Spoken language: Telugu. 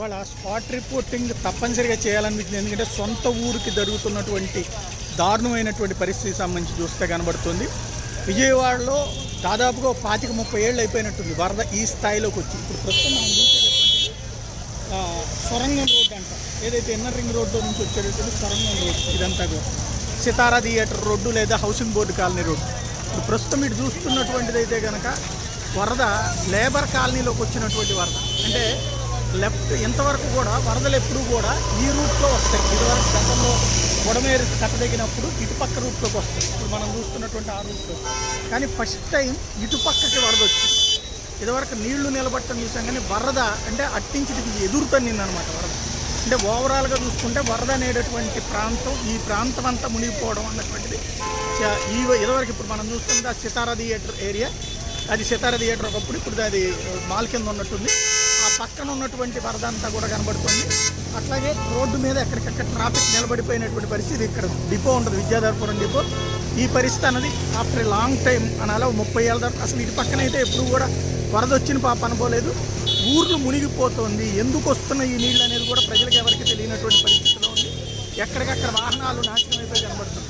ఇవాళ స్పాట్ రిపోర్టింగ్ తప్పనిసరిగా చేయాలనిపించింది. ఎందుకంటే సొంత ఊరికి జరుగుతున్నటువంటి దారుణమైనటువంటి పరిస్థితికి సంబంధించి చూస్తే కనబడుతుంది. విజయవాడలో దాదాపుగా 25-30 ఏళ్ళు అయిపోయినట్టుంది వరద ఈ స్థాయిలోకి వచ్చి. ఇప్పుడు ప్రస్తుతం మనం చూసేటటువంటి సొరంగం రోడ్డు అంట, ఏదైతే ఇన్నర్ రింగ్ రోడ్డు నుంచి వచ్చేటటువంటి సొరంగం రోడ్డు, ఇదంతా కూడా సితారా థియేటర్ రోడ్డు లేదా హౌసింగ్ బోర్డు కాలనీ రోడ్డు. ఇప్పుడు ప్రస్తుతం ఇటు చూస్తున్నటువంటిది అయితే కనుక వరద లేబర్ కాలనీలోకి వచ్చినటువంటి వరద. అంటే లెఫ్ట్ ఇంతవరకు కూడా వరదలు ఎప్పుడూ కూడా ఈ రూట్లో వస్తాయి. ఇదివరకు గతంలో బుడమేరు కట్టదగినప్పుడు ఇటుపక్క రూట్లోకి వస్తాయి. ఇప్పుడు మనం చూస్తున్నటువంటి ఆ రూట్లో, కానీ ఫస్ట్ టైం ఇటుపక్కకి వరద వచ్చింది. ఇదివరకు నీళ్లు నిలబట్టడం చూసాం, కానీ వరద అంటే అట్టించిటికి ఎదురుతన్నిందనమాట వరద. అంటే ఓవరాల్గా చూసుకుంటే వరద అనేటటువంటి ప్రాంతం, ఈ ప్రాంతం అంతా మునిగిపోవడం అన్నటువంటిది ఇదివరకు ఇప్పుడు మనం చూస్తుంది ఆ సితారా థియేటర్ ఏరియా. అది సితారా థియేటర్ ఒకప్పుడు, ఇప్పుడు అది మాల్ కింద ఉన్నట్టుంది. ఆ పక్కన ఉన్నటువంటి వరద అంతా కూడా కనబడుతుంది. అట్లాగే రోడ్డు మీద ఎక్కడికక్కడ ట్రాఫిక్ నిలబడిపోయినటువంటి పరిస్థితి. ఇక్కడ డిపో ఉంటుంది, విద్యాధరపురం డిపో. ఈ పరిస్థితి అన్నది ఆఫ్టర్ లాంగ్ టైం అనాల 30 ఏళ్ళ దాకా అసలు ఇటు పక్కన అయితే ఎప్పుడు కూడా వరద వచ్చిన పాప అనుకోలేదు. ఊర్లు మునిగిపోతుంది. ఎందుకు వస్తున్న ఈ నీళ్ళు అనేది కూడా ప్రజలకు ఎవరికి తెలియనటువంటి పరిస్థితిలో ఉంది. ఎక్కడికక్కడ వాహనాలు నాశనం అయిపోయి కనబడుతుంది.